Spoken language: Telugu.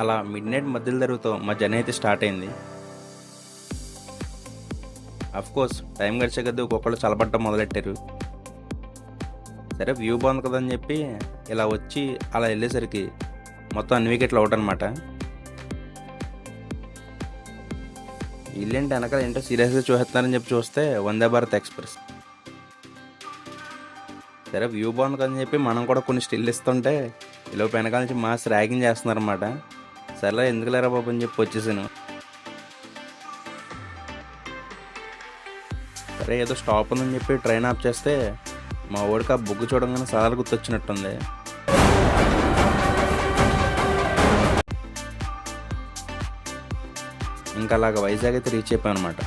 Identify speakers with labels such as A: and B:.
A: అలా మిడ్ నైట్ మధ్యలో జరుగుతూ మా జర్నీ అయితే స్టార్ట్ అయింది. కోర్స్ టైం గడిచే కొద్దీ ఒక్కొక్కళ్ళు చల్లబట్టడం మొదలెట్టారు. సరే వ్యూ బాగుంది కదా అని చెప్పి ఇలా వచ్చి అలా వెళ్ళేసరికి మొత్తం అన్ని వికెట్లు అవుట్ అనమాట. వీళ్ళేంటి వెనకాల ఏంటో సీరియస్గా చూస్తున్నారని చెప్పి చూస్తే వందే భారత్ ఎక్స్ప్రెస్. సరే వ్యూ బాగుంది కదని చెప్పి మనం కూడా కొన్ని స్టిల్ ఇస్తుంటే ఈలోపు వెనకాల నుంచి మాస్ ర్యాగింగ్ చేస్తున్నారన్నమాట. సరే ఎందుకు లేరా బాబు అని చెప్పి వచ్చేసాను. సరే ఏదో స్టాప్ ఉందని చెప్పి ట్రైన్ ఆఫ్ చేస్తే మా ఓడికి ఆ బుగ్గు చూడంగానే సలాలు గుర్తొచ్చినట్టుంది. ఇంకా అలాగ వైజాగ్ అయితే రీచ్ అయిపోయాను అనమాట.